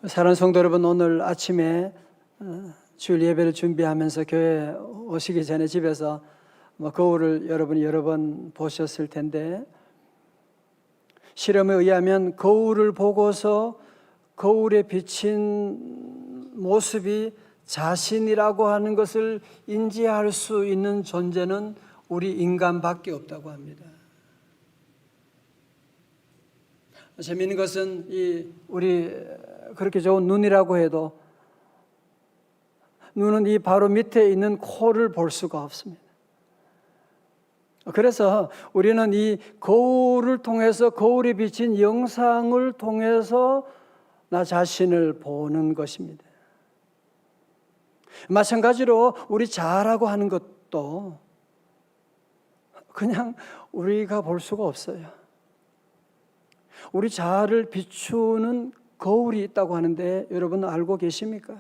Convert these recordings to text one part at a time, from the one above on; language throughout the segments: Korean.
사랑하는 성도 여러분, 오늘 아침에 주일 예배를 준비하면서 교회 오시기 전에 집에서 거울을 여러분이 여러 번 보셨을 텐데, 실험에 의하면 거울을 보고서 거울에 비친 모습이 자신이라고 하는 것을 인지할 수 있는 존재는 우리 인간밖에 없다고 합니다. 재미있는 것은 우리 그렇게 좋은 눈이라고 해도 눈은 이 바로 밑에 있는 코를 볼 수가 없습니다. 그래서 우리는 이 거울을 통해서, 거울에 비친 영상을 통해서 나 자신을 보는 것입니다. 마찬가지로 우리 자아라고 하는 것도 그냥 우리가 볼 수가 없어요. 우리 자아를 비추는 거울이 있다고 하는데 여러분 알고 계십니까?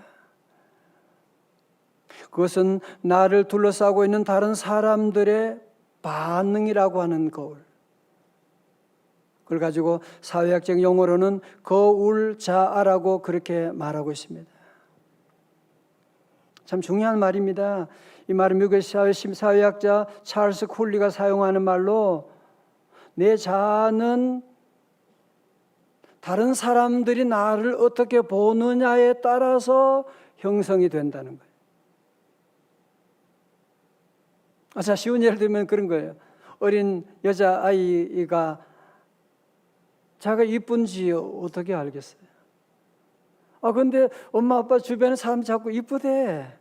그것은 나를 둘러싸고 있는 다른 사람들의 반응이라고 하는 거울. 그걸 가지고 사회학적 용어로는 거울자아라고 그렇게 말하고 있습니다. 참 중요한 말입니다. 이 말은 미국의 사회학자 찰스 쿨리가 사용하는 말로, 내 자아는 다른 사람들이 나를 어떻게 보느냐에 따라서 형성이 된다는 거예요. 자, 쉬운 예를 들면 그런 거예요. 어린 여자아이가 자기가 이쁜지 어떻게 알겠어요? 근데 엄마 아빠 주변에 사람 자꾸 이쁘대.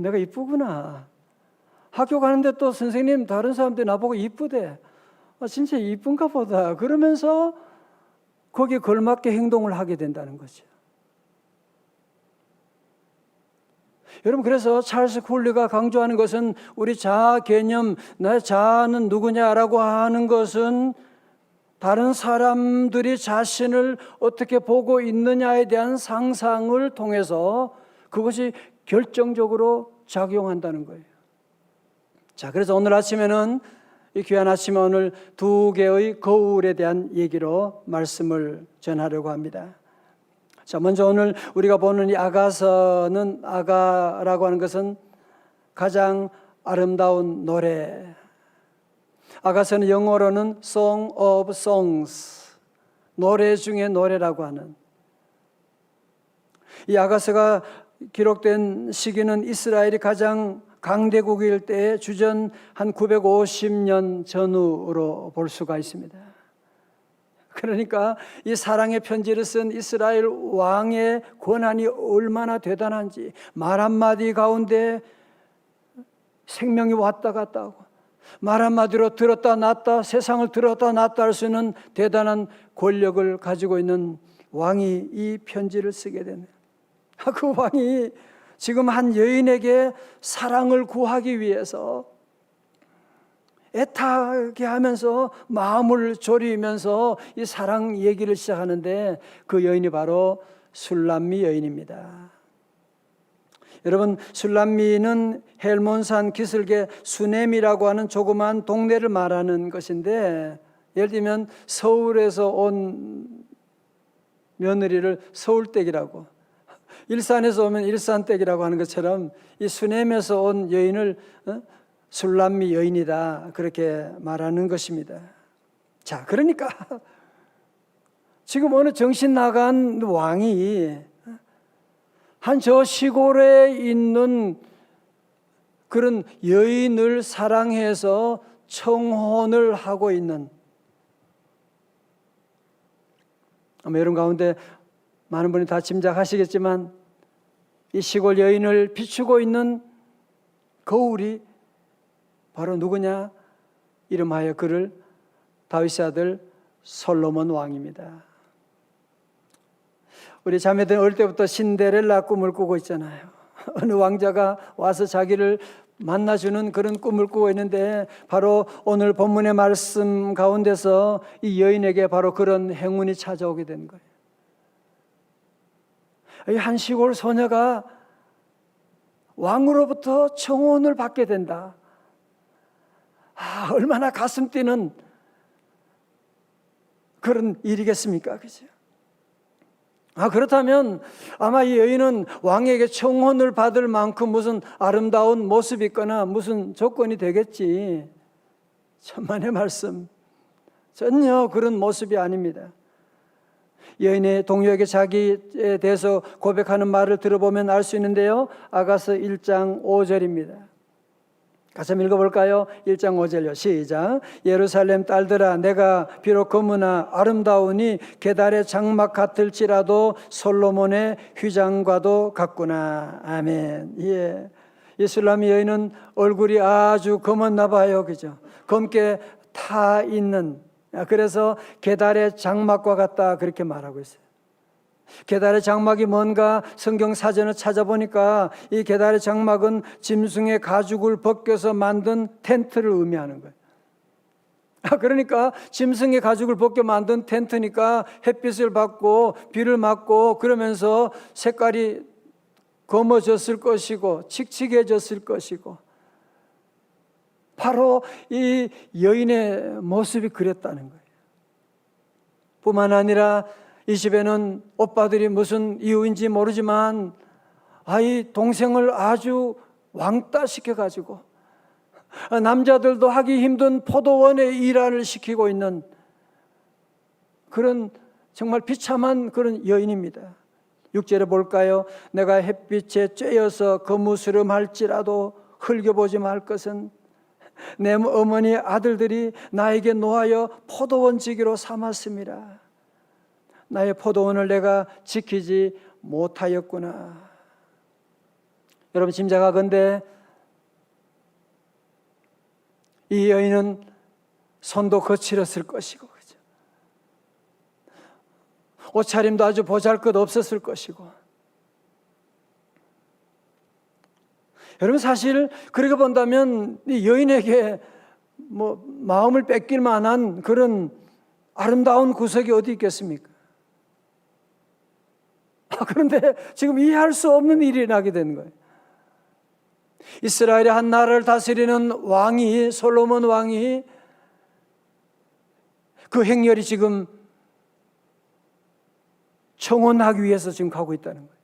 내가 이쁘구나. 학교 가는데 또 선생님 다른 사람들이 나보고 이쁘대. 진짜 이쁜가 보다. 그러면서 거기에 걸맞게 행동을 하게 된다는 거죠. 여러분, 그래서 찰스 쿨리가 강조하는 것은 우리 자아 개념, 나의 자아는 누구냐라고 하는 것은 다른 사람들이 자신을 어떻게 보고 있느냐에 대한 상상을 통해서 그것이 결정적으로 작용한다는 거예요. 자, 그래서 오늘 아침에는, 이 귀한 아침에 오늘 두 개의 거울에 대한 얘기로 말씀을 전하려고 합니다. 자, 먼저 오늘 우리가 보는 이 아가서는, 아가라고 하는 것은 가장 아름다운 노래. 아가서는 영어로는 Song of Songs, 노래 중에 노래라고 하는. 이 아가서가 기록된 시기는 이스라엘이 가장 강대국일 때에 주전 한 950년 전후로 볼 수가 있습니다. 그러니까 이 사랑의 편지를 쓴 이스라엘 왕의 권한이 얼마나 대단한지, 말 한마디 가운데 생명이 왔다 갔다 하고, 말 한마디로 들었다 놨다, 세상을 들었다 놨다 할 수 있는 대단한 권력을 가지고 있는 왕이 이 편지를 쓰게 되네요. 그 왕이 지금 한 여인에게 사랑을 구하기 위해서 애타게 하면서 마음을 졸이면서 이 사랑 얘기를 시작하는데, 그 여인이 바로 술람미 여인입니다. 여러분, 술람미는 헬몬산 기슭의 수넴이라고 하는 조그만 동네를 말하는 것인데, 예를 들면 서울에서 온 며느리를 서울댁이라고, 일산에서 오면 일산댁이라고 하는 것처럼 이 수넴에서 온 여인을 술람미 여인이다, 그렇게 말하는 것입니다. 자, 그러니까 지금 어느 정신 나간 왕이 한 저 시골에 있는 그런 여인을 사랑해서 청혼을 하고 있는, 아마 여러분 가운데 많은 분이 다 짐작하시겠지만, 이 시골 여인을 비추고 있는 거울이 바로 누구냐? 이름하여 그를 다윗의 아들 솔로몬 왕입니다. 우리 자매들 어릴 때부터 신데렐라 꿈을 꾸고 있잖아요. 어느 왕자가 와서 자기를 만나주는 그런 꿈을 꾸고 있는데, 바로 오늘 본문의 말씀 가운데서 이 여인에게 바로 그런 행운이 찾아오게 된 거예요. 이 한 시골 소녀가 왕으로부터 청혼을 받게 된다. 얼마나 가슴 뛰는 그런 일이겠습니까? 그죠? 그렇다면 아마 이 여인은 왕에게 청혼을 받을 만큼 무슨 아름다운 모습이 있거나 무슨 조건이 되겠지. 천만의 말씀. 전혀 그런 모습이 아닙니다. 여인의 동료에게 자기에 대해서 고백하는 말을 들어보면 알 수 있는데요. 아가서 1장 5절입니다. 같이 한번 읽어볼까요? 1장 5절요. 시작. 예루살렘 딸들아, 내가 비록 거무나 아름다우니 계달의 장막 같을지라도 솔로몬의 휘장과도 같구나. 아멘. 예. 이 술람이 여인은 얼굴이 아주 검었나 봐요. 그죠? 검게 타 있는, 그래서 계달의 장막과 같다 그렇게 말하고 있어요. 계달의 장막이 뭔가 성경 사전을 찾아보니까 이 계달의 장막은 짐승의 가죽을 벗겨서 만든 텐트를 의미하는 거예요. 그러니까 짐승의 가죽을 벗겨 만든 텐트니까 햇빛을 받고 비를 맞고 그러면서 색깔이 검어졌을 것이고 칙칙해졌을 것이고, 바로 이 여인의 모습이 그랬다는 거예요. 뿐만 아니라 이 집에는 오빠들이 무슨 이유인지 모르지만 이 동생을 아주 왕따 시켜가지고 남자들도 하기 힘든 포도원의 일화를 시키고 있는 그런 정말 비참한 그런 여인입니다. 6절에 볼까요? 내가 햇빛에 쬐어서 거무스름할지라도 흘겨보지 말 것은 내 어머니 아들들이 나에게 노하여 포도원 지기로 삼았습니다. 나의 포도원을 내가 지키지 못하였구나. 여러분 짐작하건대 이 여인은 손도 거칠었을 것이고, 그죠? 옷차림도 아주 보잘것 없었을 것이고. 여러분 사실 그렇게 본다면 이 여인에게 마음을 뺏길 만한 그런 아름다운 구석이 어디 있겠습니까? 그런데 지금 이해할 수 없는 일이 일어나게 되는 거예요. 이스라엘의 한 나라를 다스리는 왕이, 솔로몬 왕이 그 행렬이 지금 청혼하기 위해서 지금 가고 있다는 거예요.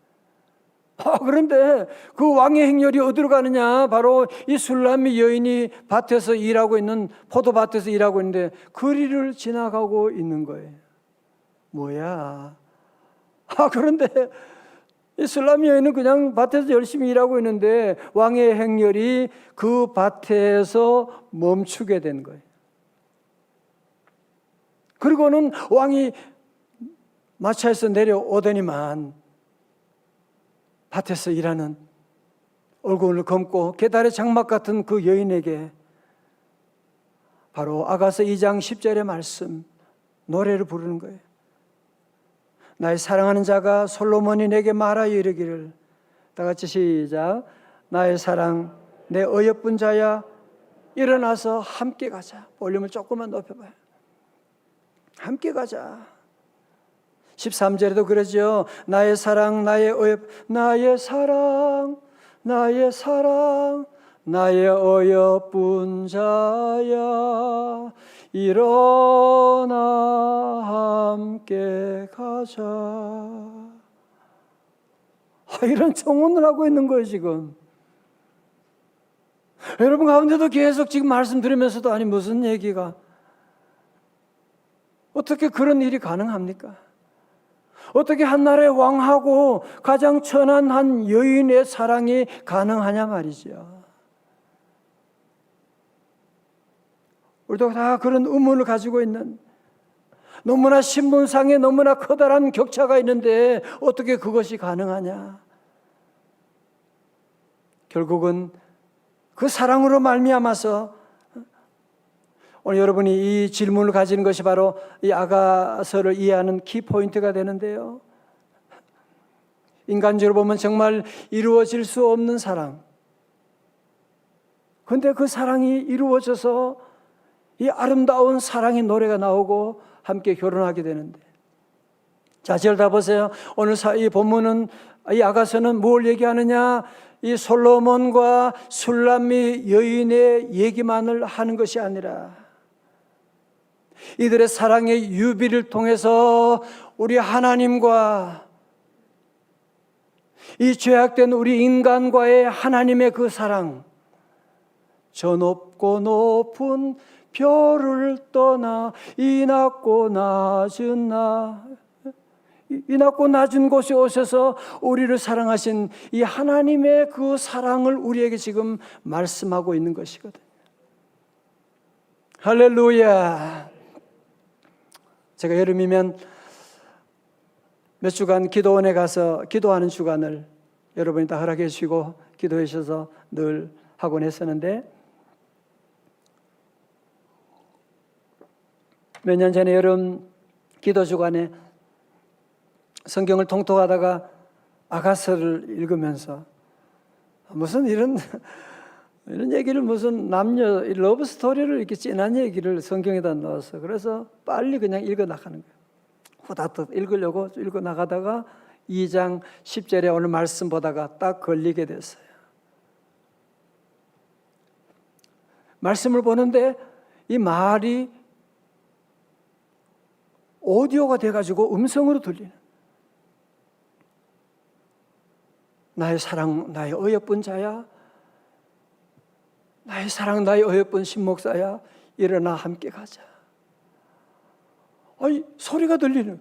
그런데 그 왕의 행렬이 어디로 가느냐? 바로 이 술람미 여인이 밭에서 일하고 있는, 포도밭에서 일하고 있는데 거리를 지나가고 있는 거예요. 뭐야? 그런데 이 술람미 여인은 그냥 밭에서 열심히 일하고 있는데 왕의 행렬이 그 밭에서 멈추게 된 거예요. 그리고는 왕이 마차에서 내려오더니만 밭에서 일하는 얼굴을 검고 계달의 장막 같은 그 여인에게 바로 아가서 2장 10절의 말씀, 노래를 부르는 거예요. 나의 사랑하는 자가 솔로몬이 내게 말하여 이르기를, 다 같이 시작. 나의 사랑, 내 어여쁜 자야, 일어나서 함께 가자. 볼륨을 조금만 높여봐요. 함께 가자. 13절에도 그러죠. 나의 사랑, 나의 사랑, 나의 사랑, 나의 어여쁜 자야, 일어나 함께 가자. 이런 청혼을 하고 있는 거예요 지금. 여러분 가운데도 계속 지금 말씀 들으면서도 아니 무슨 얘기가, 어떻게 그런 일이 가능합니까? 어떻게 한 나라의 왕하고 가장 천한 한 여인의 사랑이 가능하냐 말이죠. 우리도 다 그런 의문을 가지고 있는, 너무나 신분상에 너무나 커다란 격차가 있는데 어떻게 그것이 가능하냐? 결국은 그 사랑으로 말미암아서 오늘 여러분이 이 질문을 가지는 것이 바로 이 아가서를 이해하는 키포인트가 되는데요. 인간적으로 보면 정말 이루어질 수 없는 사랑. 그런데 그 사랑이 이루어져서 이 아름다운 사랑의 노래가 나오고 함께 결혼하게 되는데, 자, 절 다 보세요. 오늘 이 본문은, 이 아가서는 뭘 얘기하느냐? 이 솔로몬과 술람미 여인의 얘기만을 하는 것이 아니라 이들의 사랑의 유비를 통해서 우리 하나님과 이 죄악된 우리 인간과의 하나님의 그 사랑, 저 높고 높은 별을 떠나 이 낮고 낮은 이 낮고 낮은 곳에 오셔서 우리를 사랑하신 이 하나님의 그 사랑을 우리에게 지금 말씀하고 있는 것이거든요. 할렐루야. 제가 여름이면 몇 주간 기도원에 가서 기도하는 주간을 여러분이 다 허락해 주시고 기도해 주셔서 늘 하곤 했었는데, 몇 년 전에 여름 기도 주간에 성경을 통독하다가 아가서를 읽으면서 무슨 이런 얘기를, 무슨 남녀 러브 스토리를 이렇게 진한 얘기를 성경에다 넣어서, 그래서 빨리 그냥 읽어 나가는 거예요. 후다닥 읽으려고 읽어 나가다가 2장 10절에 오늘 말씀 보다가 딱 걸리게 됐어요. 말씀을 보는데 이 말이 오디오가 돼가지고 음성으로 들리는, 나의 사랑 나의 어여쁜 자야, 나의 사랑 나의 어여쁜 신목사야, 일어나 함께 가자. 아니, 소리가 들리는,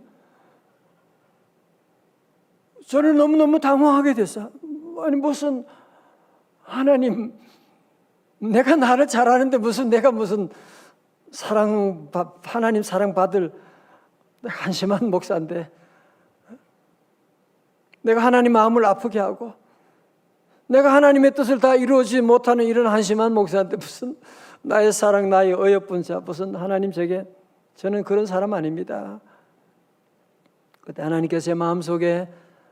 저는 너무너무 당황하게 됐어. 아니, 무슨 하나님, 내가 나를 잘 아는데 내가 무슨 하나님 사랑 받을 한심한 목사인데, 내가 하나님 마음을 아프게 하고 내가 하나님의 뜻을 다 이루어지지 못하는 이런 한심한 목사한테 무슨 나의 사랑 나의 어여쁜 자, 무슨 하나님, 저는 그런 사람 아닙니다. 그때 하나님께서 제 마음속에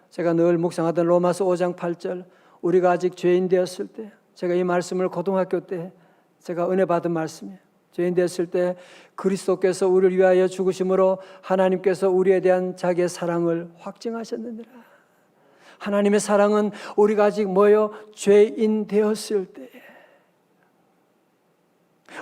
제가 늘 묵상하던 로마서 5장 8절, 우리가 아직 죄인 되었을 때, 제가 이 말씀을 고등학교 때 제가 은혜 받은 말씀이에요. 죄인 되었을 때 그리스도께서 우리를 위하여 죽으심으로 하나님께서 우리에 대한 자기의 사랑을 확증하셨느니라. 하나님의 사랑은 우리가 아직 죄인 되었을 때,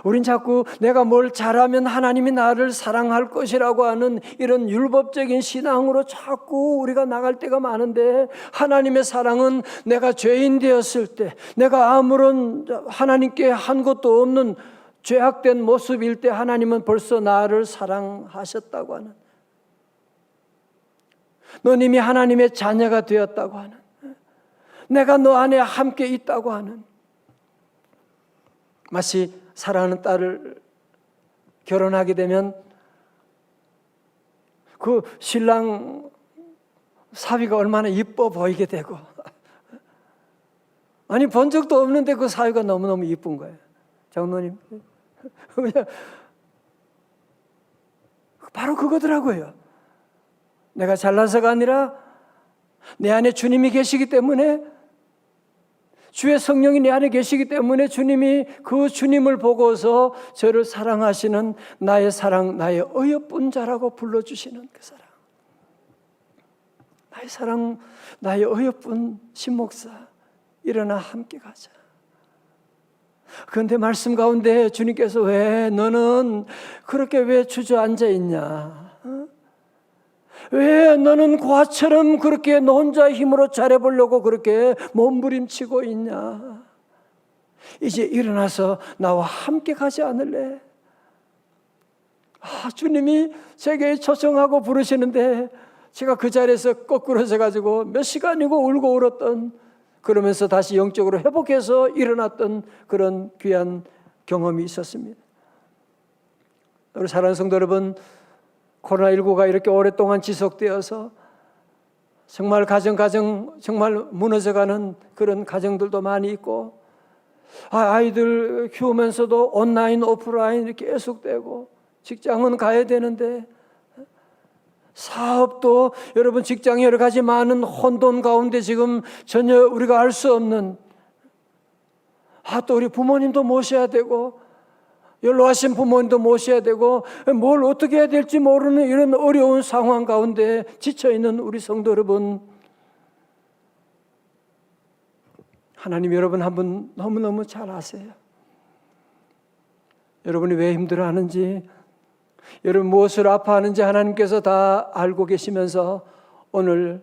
우린 자꾸 내가 뭘 잘하면 하나님이 나를 사랑할 것이라고 하는 이런 율법적인 신앙으로 자꾸 우리가 나갈 때가 많은데, 하나님의 사랑은 내가 죄인 되었을 때, 내가 아무런 하나님께 한 것도 없는 죄악된 모습일 때 하나님은 벌써 나를 사랑하셨다고 하는, 넌 이미 하나님의 자녀가 되었다고 하는, 내가 너 안에 함께 있다고 하는, 마치 사랑하는 딸을 결혼하게 되면 그 신랑 사위가 얼마나 이뻐 보이게 되고, 아니 본 적도 없는데 그 사위가 너무너무 이쁜 거예요. 장로님, 바로 그거더라고요. 내가 잘나서가 아니라 내 안에 주님이 계시기 때문에, 주의 성령이 내 안에 계시기 때문에 주님이 그 주님을 보고서 저를 사랑하시는 나의 사랑 나의 어여쁜 자라고 불러주시는 그 사랑, 나의 사랑 나의 어여쁜 신목사, 일어나 함께 가자. 그런데 말씀 가운데 주님께서 왜 너는 그렇게 왜 주저앉아 있냐, 왜 너는 과처럼 그렇게 너 혼자 힘으로 잘해보려고 그렇게 몸부림치고 있냐, 이제 일어나서 나와 함께 가지 않을래? 주님이 제게 초청하고 부르시는데 제가 그 자리에서 거꾸로 서가지고 몇 시간이고 울고 울었던, 그러면서 다시 영적으로 회복해서 일어났던 그런 귀한 경험이 있었습니다. 우리 사랑하는 성도 여러분, 코로나19가 이렇게 오랫동안 지속되어서 정말 가정 정말 무너져가는 그런 가정들도 많이 있고, 아이들 키우면서도 온라인 오프라인 이렇게 계속되고, 직장은 가야 되는데 사업도 여러분 직장이 여러 가지 많은 혼돈 가운데 지금 전혀 우리가 알 수 없는, 또 우리 부모님도 모셔야 되고 연로하신 부모님도 모셔야 되고 뭘 어떻게 해야 될지 모르는 이런 어려운 상황 가운데 지쳐있는 우리 성도 여러분, 하나님 여러분 한 분 너무너무 잘 아세요. 여러분이 왜 힘들어하는지, 여러분 무엇을 아파하는지 하나님께서 다 알고 계시면서 오늘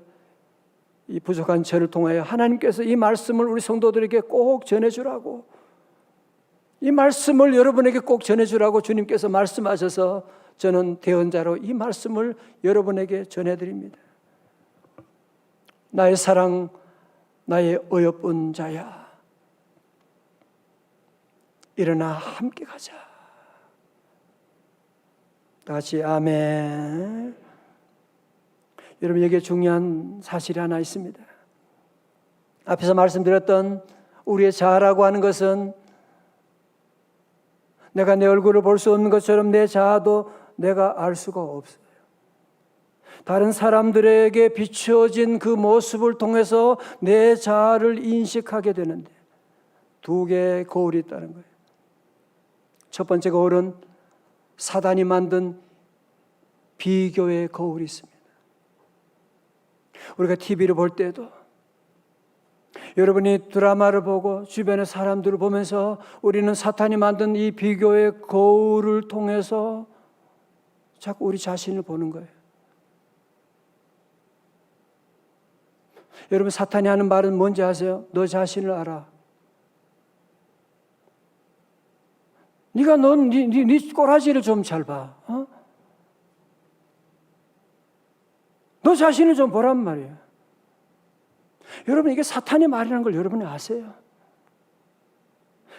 이 부족한 저를 통하여 하나님께서 이 말씀을 우리 성도들에게 꼭 전해주라고, 이 말씀을 여러분에게 꼭 전해주라고 주님께서 말씀하셔서 저는 대언자로 이 말씀을 여러분에게 전해드립니다. 나의 사랑, 나의 어여쁜 자야, 일어나 함께 가자. 다 같이 아멘. 여러분, 여기에 중요한 사실이 하나 있습니다. 앞에서 말씀드렸던 우리의 자아라고 하는 것은 내가 내 얼굴을 볼 수 없는 것처럼 내 자아도 내가 알 수가 없어요. 다른 사람들에게 비추어진 그 모습을 통해서 내 자아를 인식하게 되는데 두 개의 거울이 있다는 거예요. 첫 번째 거울은 사단이 만든 비교의 거울이 있습니다. 우리가 TV를 볼 때도 여러분이 드라마를 보고 주변의 사람들을 보면서 우리는 사탄이 만든 이 비교의 거울을 통해서 자꾸 우리 자신을 보는 거예요. 여러분, 사탄이 하는 말은 뭔지 아세요? 너 자신을 알아. 네가 네 꼬라지를 좀 잘 봐. 너 자신을 좀 보란 말이에요. 여러분, 이게 사탄의 말이라는 걸 여러분이 아세요?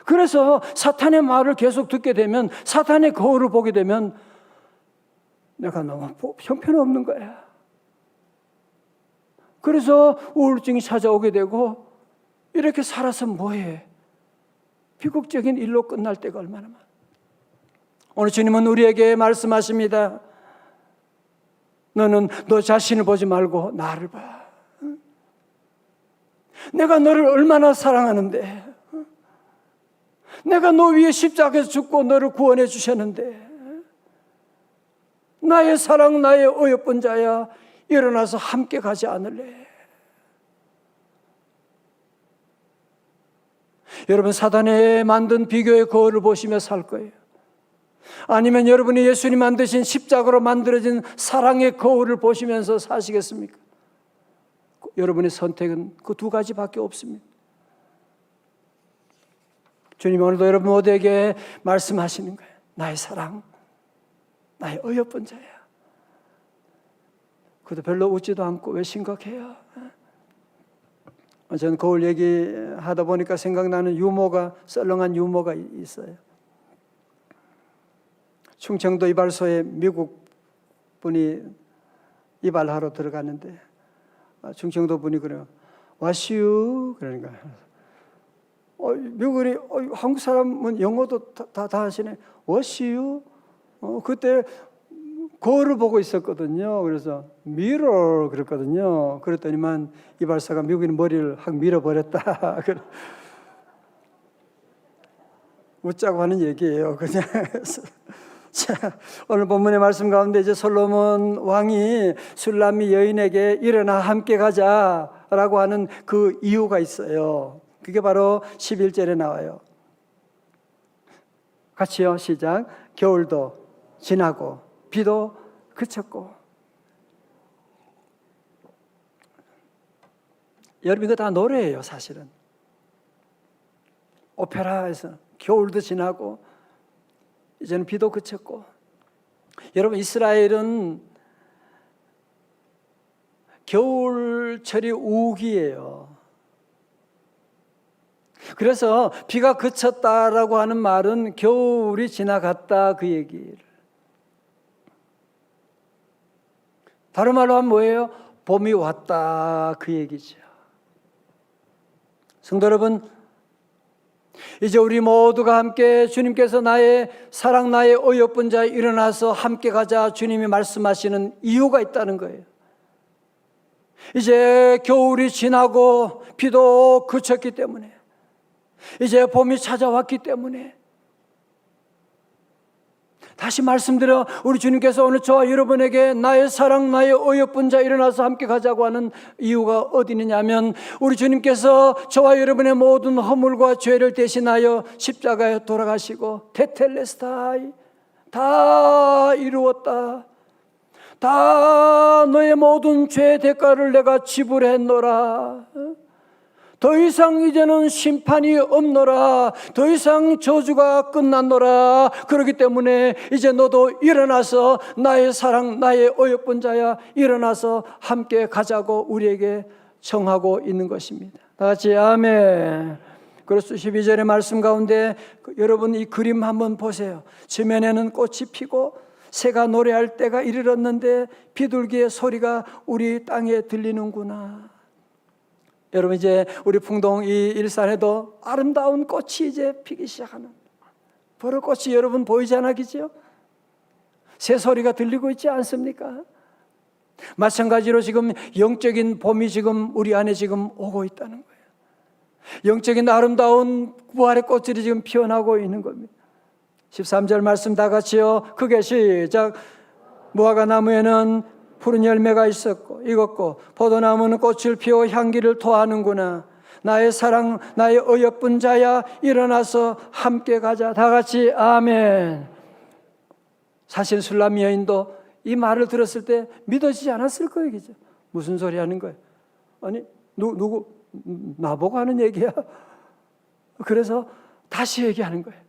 그래서 사탄의 말을 계속 듣게 되면, 사탄의 거울을 보게 되면 내가 너무 형편없는 거야. 그래서 우울증이 찾아오게 되고, 이렇게 살아서 뭐해? 비극적인 일로 끝날 때가 얼마나 많아. 오늘 주님은 우리에게 말씀하십니다. 너는 너 자신을 보지 말고 나를 봐. 내가 너를 얼마나 사랑하는데, 내가 너 위에 십자가에서 죽고 너를 구원해 주셨는데, 나의 사랑, 나의 어여쁜 자야, 일어나서 함께 가지 않을래? 여러분, 사단이 만든 비교의 거울을 보시며 살 거예요. 아니면 여러분이 예수님 만드신 십자가로 만들어진 사랑의 거울을 보시면서 사시겠습니까? 여러분의 선택은 그 두 가지밖에 없습니다. 주님 오늘도 여러분 모두에게 말씀하시는 거예요. 나의 사랑, 나의 어여쁜 자야. 그것도 별로 웃지도 않고 왜 심각해요? 저는 거울 얘기하다 보니까 생각나는 유머가, 썰렁한 유머가 있어요. 충청도 이발소에 미국 분이 이발하러 들어갔는데 충청도 분이 그래요. 와시유 그러니까 미국인이 한국 사람은 영어도 다 하시네. 와시유 그때 거울을 보고 있었거든요. 그래서 미러 그랬거든요. 그랬더니만 이발사가 미국인 머리를 확 밀어버렸다. 웃자고 하는 얘기예요. 그냥. 자, 오늘 본문의 말씀 가운데 이제 솔로몬 왕이 술람미 여인에게 일어나 함께 가자라고 하는 그 이유가 있어요. 그게 바로 11절에 나와요. 같이요, 시작. 겨울도 지나고 비도 그쳤고. 여러분, 이거 다 노래예요, 사실은. 오페라에서 겨울도 지나고 이제는 비도 그쳤고. 여러분, 이스라엘은 겨울철이 우기예요. 그래서 비가 그쳤다라고 하는 말은 겨울이 지나갔다 그 얘기를. 다른 말로 하면 뭐예요? 봄이 왔다 그 얘기죠. 성도 여러분, 이제 우리 모두가 함께 주님께서 나의 사랑, 나의 어여쁜 자 일어나서 함께 가자 주님이 말씀하시는 이유가 있다는 거예요. 이제 겨울이 지나고 비도 그쳤기 때문에, 이제 봄이 찾아왔기 때문에, 다시 말씀드려 우리 주님께서 오늘 저와 여러분에게 나의 사랑, 나의 어여쁜 자 일어나서 함께 가자고 하는 이유가 어디 있느냐면, 우리 주님께서 저와 여러분의 모든 허물과 죄를 대신하여 십자가에 돌아가시고 테텔레스타이 다 이루었다, 다 너의 모든 죄의 대가를 내가 지불했노라. 더 이상 이제는 심판이 없노라. 더 이상 저주가 끝났노라. 그렇기 때문에 이제 너도 일어나서 나의 사랑, 나의 어여쁜 자야, 일어나서 함께 가자고 우리에게 청하고 있는 것입니다. 다 같이 아멘. 그래서 12절의 말씀 가운데 여러분 이 그림 한번 보세요. 지면에는 꽃이 피고 새가 노래할 때가 이르렀는데 비둘기의 소리가 우리 땅에 들리는구나. 여러분 이제 우리 풍동 이 일산에도 아름다운 꽃이 이제 피기 시작하는, 벼룩꽃이 여러분 보이지 않아 계시죠? 새 소리가 들리고 있지 않습니까? 마찬가지로 지금 영적인 봄이 지금 우리 안에 지금 오고 있다는 거예요. 영적인 아름다운 부활의 꽃들이 지금 피어나고 있는 겁니다. 13절 말씀 다 같이요. 크게 시작. 무화과 나무에는 푸른 열매가 있었고 익었고 포도나무는 꽃을 피워 향기를 토하는구나. 나의 사랑, 나의 어여쁜 자야, 일어나서 함께 가자. 다 같이 아멘. 사실 술람 여인도 이 말을 들었을 때 믿어지지 않았을 거예요. 그죠? 무슨 소리 하는 거예요? 아니 누구 나보고 하는 얘기야? 그래서 다시 얘기하는 거예요.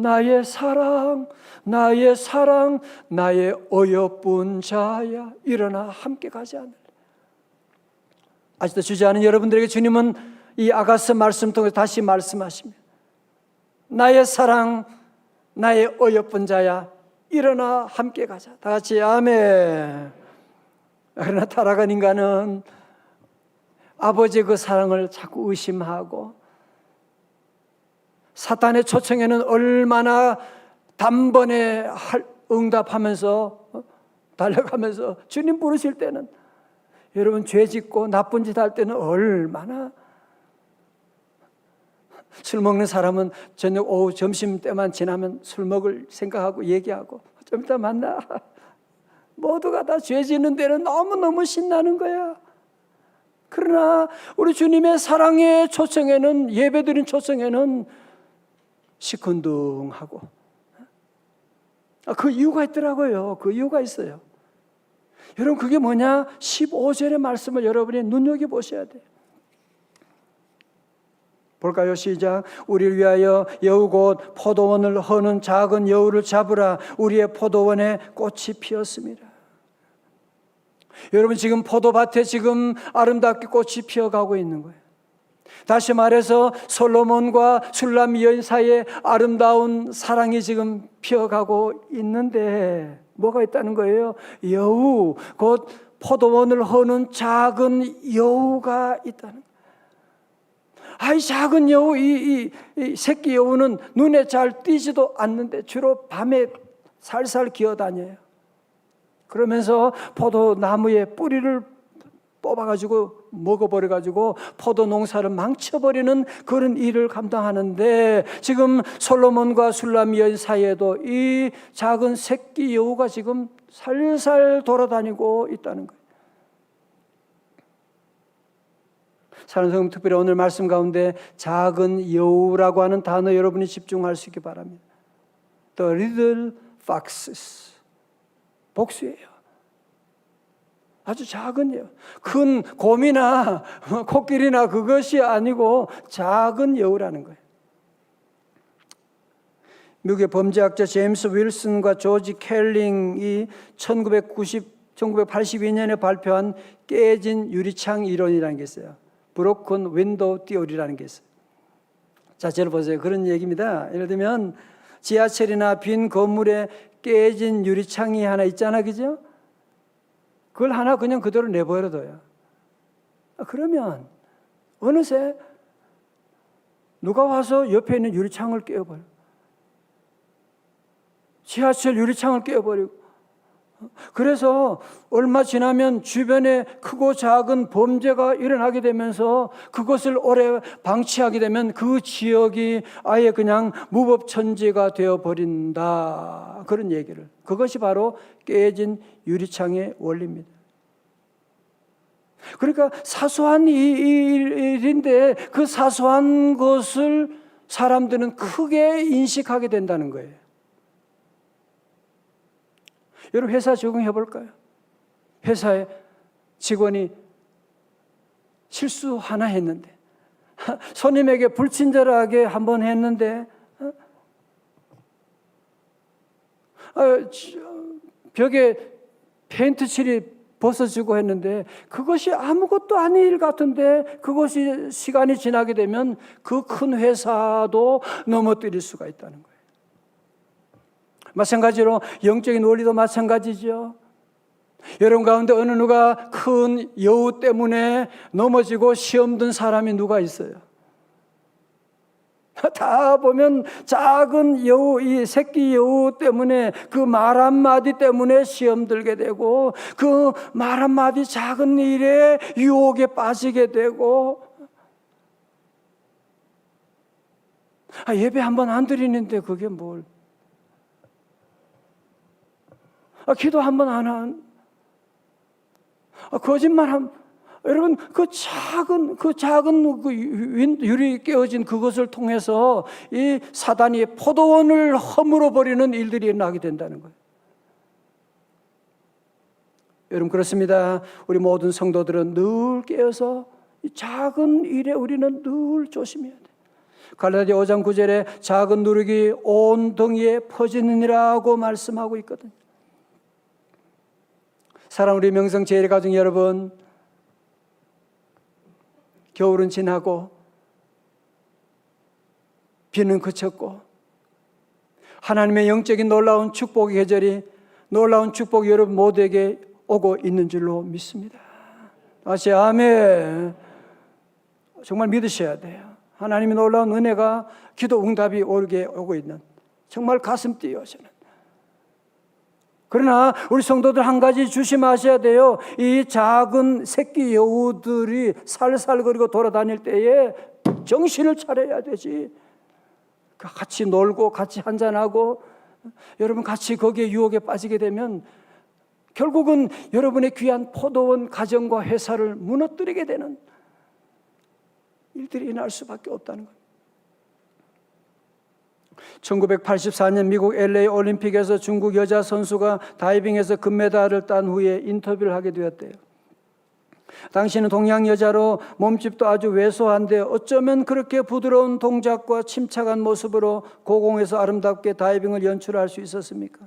나의 사랑, 나의 사랑, 나의 어여쁜 자야, 일어나 함께 가지 않을래. 아직도 주저하는 여러분들에게 주님은 이 아가서 말씀 통해서 다시 말씀하십니다. 나의 사랑, 나의 어여쁜 자야, 일어나 함께 가자. 다 같이 아멘. 그러나 타락한 인간은 아버지의 그 사랑을 자꾸 의심하고 사탄의 초청에는 얼마나 단번에 응답하면서 달려가면서 주님 부르실 때는, 여러분 죄 짓고 나쁜 짓 할 때는 얼마나, 술 먹는 사람은 저녁 오후 점심 때만 지나면 술 먹을 생각하고 얘기하고 좀 이따 만나. 모두가 다 죄 짓는 데는 너무너무 신나는 거야. 그러나 우리 주님의 사랑의 초청에는, 예배드린 초청에는 시큰둥하고, 그 이유가 있더라고요. 그 이유가 있어요. 여러분 그게 뭐냐? 15절의 말씀을 여러분이 눈여겨보셔야 돼요. 볼까요? 시작. 우리를 위하여 여우 곧 포도원을 허는 작은 여우를 잡으라. 우리의 포도원에 꽃이 피었습니다. 여러분 지금 포도밭에 지금 아름답게 꽃이 피어가고 있는 거예요. 다시 말해서 솔로몬과 술람 여인 사이에 아름다운 사랑이 지금 피어가고 있는데 뭐가 있다는 거예요? 여우, 곧 포도원을 허는 작은 여우가 있다는 거예요. 이 작은 여우, 이 새끼 여우는 눈에 잘 띄지도 않는데 주로 밤에 살살 기어다녀요. 그러면서 포도나무의 뿌리를 뽑아가지고 먹어버려가지고 포도 농사를 망쳐버리는 그런 일을 감당하는데, 지금 솔로몬과 술람 여인 사이에도 이 작은 새끼 여우가 지금 살살 돌아다니고 있다는 거예요. 사랑하는 성도, 특별히 오늘 말씀 가운데 작은 여우라고 하는 단어 여러분이 집중할 수 있기 바랍니다. The little foxes, 복수예요. 아주 작은 여우, 큰 곰이나 코끼리나 그것이 아니고 작은 여우라는 거예요. 미국의 범죄학자 제임스 윌슨과 조지 켈링이 1982년에 발표한 깨진 유리창 이론이라는 게 있어요. 브로큰 윈도우 티어리라는 게 있어요. 자, 저를 보세요. 그런 얘기입니다. 예를 들면 지하철이나 빈 건물에 깨진 유리창이 하나 있잖아, 그죠? 그걸 하나 그냥 그대로 내버려둬요. 그러면 어느새 누가 와서 옆에 있는 유리창을 깨어버려. 지하철 유리창을 깨어버리고. 그래서 얼마 지나면 주변에 크고 작은 범죄가 일어나게 되면서 그것을 오래 방치하게 되면 그 지역이 아예 그냥 무법천지가 되어버린다. 그런 얘기를. 그것이 바로 깨진 유리창의 원리입니다. 그러니까 사소한 일인데 그 사소한 것을 사람들은 크게 인식하게 된다는 거예요. 여러분 회사 적응해 볼까요? 회사에 직원이 실수 하나 했는데, 손님에게 불친절하게 한번 했는데, 벽에 페인트 칠이 벗어지고 했는데 그것이 아무것도 아닌 일 같은데 그것이 시간이 지나게 되면 그 큰 회사도 넘어뜨릴 수가 있다는 거예요. 마찬가지로 영적인 원리도 마찬가지죠. 여러분 가운데 어느 누가 큰 여우 때문에 넘어지고 시험 든 사람이 누가 있어요? 다 보면 작은 여우, 이 새끼 여우 때문에 그 말 한마디 때문에 시험 들게 되고 그 말 한마디 작은 일에 유혹에 빠지게 되고 예배 한 번 안 드리는데 그게 뭘 기도 한 번 안 한 거짓말 한 여러분 그 작은 유리 깨어진 그것을 통해서 이 사단이 포도원을 허물어 버리는 일들이 나게 된다는 거예요. 여러분 그렇습니다. 우리 모든 성도들은 늘 깨어서 이 작은 일에 우리는 늘 조심해야 돼요. 갈라디아 5장 9절에 작은 누룩이 온 덩이에 퍼지느니라고 말씀하고 있거든요. 사랑하는 우리 명성제일가족 여러분, 겨울은 지나고 비는 그쳤고 하나님의 영적인 놀라운 축복의 계절이 놀라운 축복이 여러분 모두에게 오고 있는 줄로 믿습니다. 다시 아멘. 정말 믿으셔야 돼요. 하나님의 놀라운 은혜가 기도 응답이 오르게 오고 있는 정말 가슴 뛰어지는. 그러나 우리 성도들 한 가지 조심하셔야 돼요. 이 작은 새끼 여우들이 살살거리고 돌아다닐 때에 정신을 차려야 되지. 같이 놀고 같이 한잔하고 여러분 같이 거기에 유혹에 빠지게 되면 결국은 여러분의 귀한 포도원 가정과 회사를 무너뜨리게 되는 일들이 날 수밖에 없다는 거예요. 1984년 미국 LA 올림픽에서 중국 여자 선수가 다이빙에서 금메달을 딴 후에 인터뷰를 하게 되었대요. 당신은 동양 여자로 몸집도 아주 왜소한데 어쩌면 그렇게 부드러운 동작과 침착한 모습으로 고공에서 아름답게 다이빙을 연출할 수 있었습니까?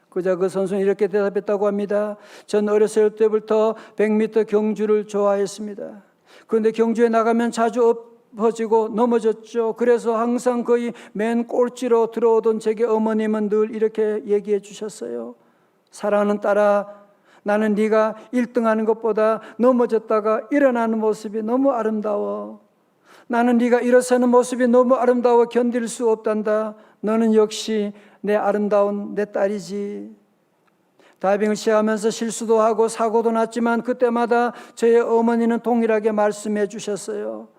그자 그 선수는 이렇게 대답했다고 합니다. 전 어렸을 때부터 100m 경주를 좋아했습니다. 그런데 경주에 나가면 자주 엎어지고 넘어졌죠. 그래서 항상 거의 맨 꼴찌로 들어오던 제게 어머님은 늘 이렇게 얘기해 주셨어요. 사랑하는 딸아, 나는 네가 1등하는 것보다 넘어졌다가 일어나는 모습이 너무 아름다워. 나는 네가 일어서는 모습이 너무 아름다워 견딜 수 없단다. 너는 역시 내 아름다운 내 딸이지. 다이빙을 시작하면서 실수도 하고 사고도 났지만 그때마다 저의 어머니는 동일하게 말씀해 주셨어요.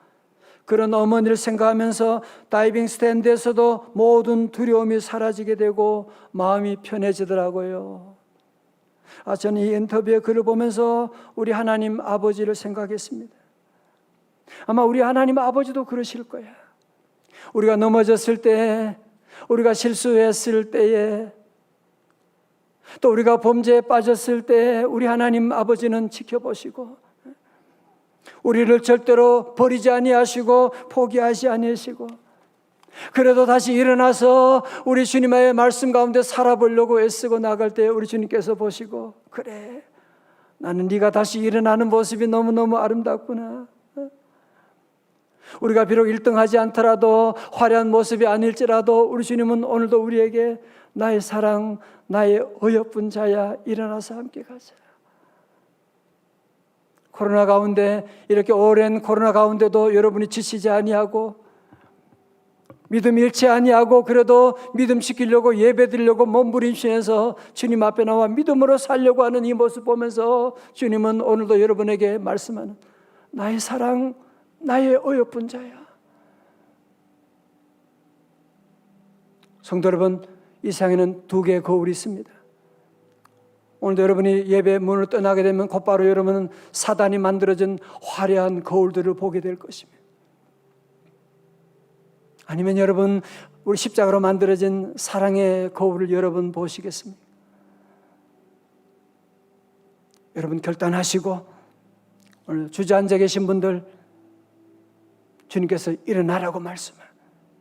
그런 어머니를 생각하면서 다이빙 스탠드에서도 모든 두려움이 사라지게 되고 마음이 편해지더라고요. 저는 이 인터뷰의 글을 보면서 우리 하나님 아버지를 생각했습니다. 아마 우리 하나님 아버지도 그러실 거야. 우리가 넘어졌을 때, 우리가 실수했을 때에, 또 우리가 범죄에 빠졌을 때 우리 하나님 아버지는 지켜보시고 우리를 절대로 버리지 아니하시고 포기하지 아니하시고 그래도 다시 일어나서 우리 주님의 말씀 가운데 살아보려고 애쓰고 나갈 때 우리 주님께서 보시고 그래, 나는 네가 다시 일어나는 모습이 너무너무 아름답구나. 우리가 비록 1등하지 않더라도 화려한 모습이 아닐지라도 우리 주님은 오늘도 우리에게 나의 사랑, 나의 어여쁜 자야, 일어나서 함께 가자. 코로나 가운데, 이렇게 오랜 코로나 가운데도 여러분이 지치지 아니하고 믿음 잃지 아니하고 그래도 믿음 지키려고 예배 드리려고 몸부림치면서 주님 앞에 나와 믿음으로 살려고 하는 이 모습 보면서 주님은 오늘도 여러분에게 말씀하는 나의 사랑, 나의 어여쁜 자야. 성도 여러분, 이 세상에는 두 개의 거울이 있습니다. 오늘도 여러분이 예배 문을 떠나게 되면 곧바로 여러분은 사단이 만들어진 화려한 거울들을 보게 될 것입니다. 아니면 여러분 우리 십자가로 만들어진 사랑의 거울을 여러분 보시겠습니까? 여러분 결단하시고 오늘 주저앉아 계신 분들 주님께서 일어나라고 말씀을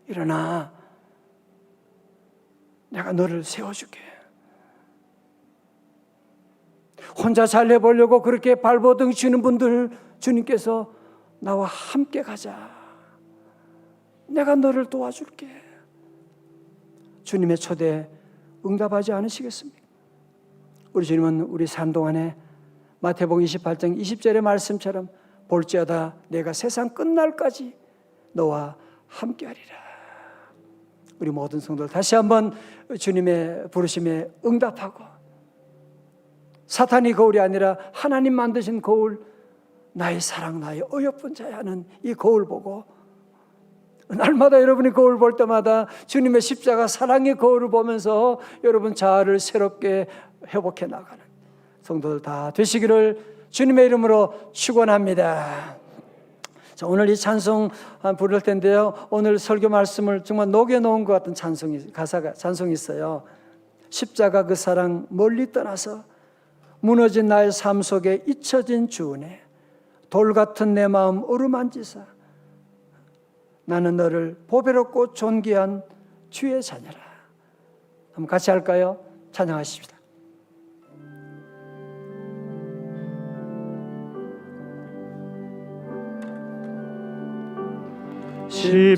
일어나 내가 너를 세워줄게. 혼자 잘 해보려고 그렇게 발버둥 치는 분들 주님께서 나와 함께 가자. 내가 너를 도와줄게. 주님의 초대에 응답하지 않으시겠습니까? 우리 주님은 우리 삶 동안에 마태복음 28장 20절의 말씀처럼 볼지어다 내가 세상 끝날까지 너와 함께하리라. 우리 모든 성도들 다시 한번 주님의 부르심에 응답하고 사탄이 거울이 아니라 하나님 만드신 거울, 나의 사랑, 나의 어여쁜 자야 하는 이 거울 보고 날마다 여러분이 거울 볼 때마다 주님의 십자가 사랑의 거울을 보면서 여러분 자아를 새롭게 회복해 나가는 성도들 다 되시기를 주님의 이름으로 축원합니다. 자, 오늘 이 찬송 부를 텐데요. 오늘 설교 말씀을 정말 녹여놓은 것 같은 찬송이 있어요. 십자가 그 사랑 멀리 떠나서 무너진 나의 삶 속에 잊혀진 주은혜 돌 같은 내 마음 어루만지사 나는 너를 보배롭고 존귀한 주의 자녀라. 한번 같이 할까요? 찬양하십시다.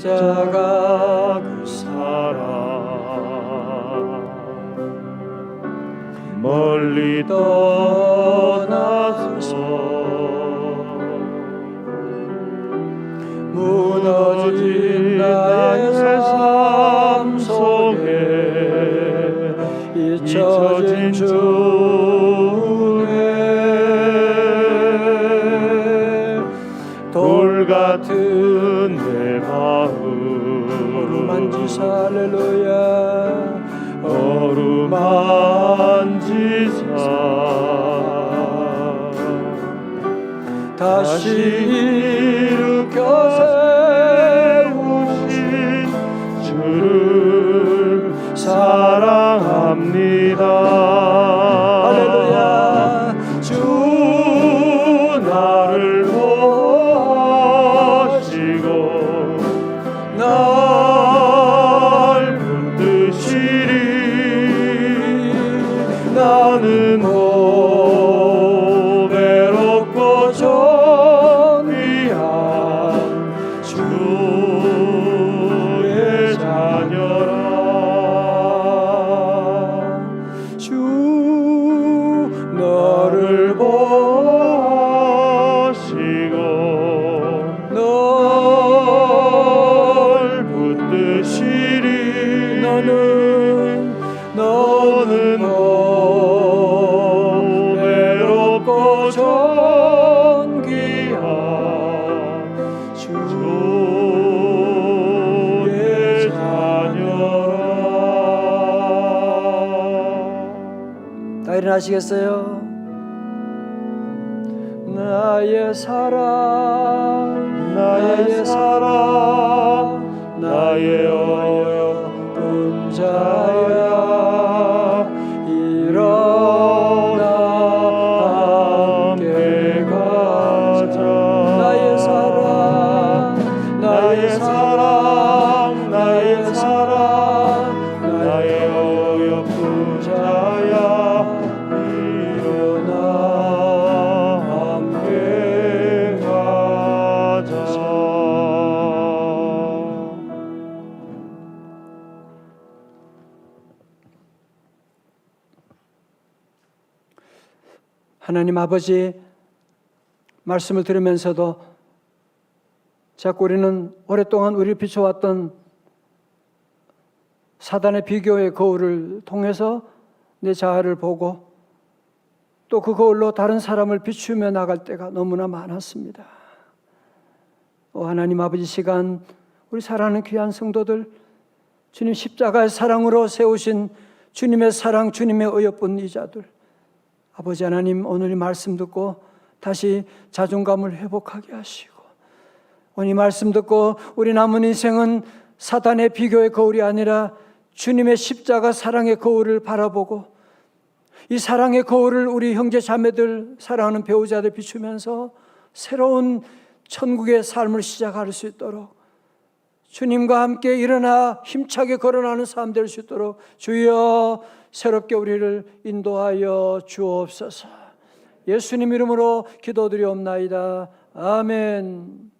십자가 그 사랑 멀리 떠나서 무너진 나의 삶 속에 잊혀진 주의 돌 같은 내 마음 어루만지사 할렐루야 어루만지사 다시 일으켜 세우신 주를 사랑합니다. 할렐루야. 주 나를 보시고 날 붙드시리. 나는 보배롭고 존귀한 주의 자녀라. 주 너를 보시고 널 붙드시리. 너는 보배롭고 존귀한 주의 자녀라. 다 일어나시겠어요? 나의 사랑 나의 사랑 나의 어여쁜 자야 일어나 함께 가자. 나의 사랑 나의 사랑 나의 사랑 나의 어여쁜 자야 일어나 함께 가자. 하나님 아버지 말씀을 들으면서도 자꾸 우리는 오랫동안 우리를 비춰왔던 사단의 비교의 거울을 통해서 내 자아를 보고 또 그 거울로 다른 사람을 비추며 나갈 때가 너무나 많았습니다. 하나님 아버지 시간 우리 사랑하는 귀한 성도들 주님 십자가의 사랑으로 세우신 주님의 사랑 주님의 어여쁜 이자들 아버지 하나님 오늘 이 말씀 듣고 다시 자존감을 회복하게 하시고 오늘 이 말씀 듣고 우리 남은 인생은 사단의 비교의 거울이 아니라 주님의 십자가 사랑의 거울을 바라보고 이 사랑의 거울을 우리 형제 자매들, 사랑하는 배우자들 비추면서 새로운 천국의 삶을 시작할 수 있도록 주님과 함께 일어나 힘차게 걸어나는 삶 될 수 있도록 주여 새롭게 우리를 인도하여 주옵소서. 예수님 이름으로 기도드리옵나이다. 아멘.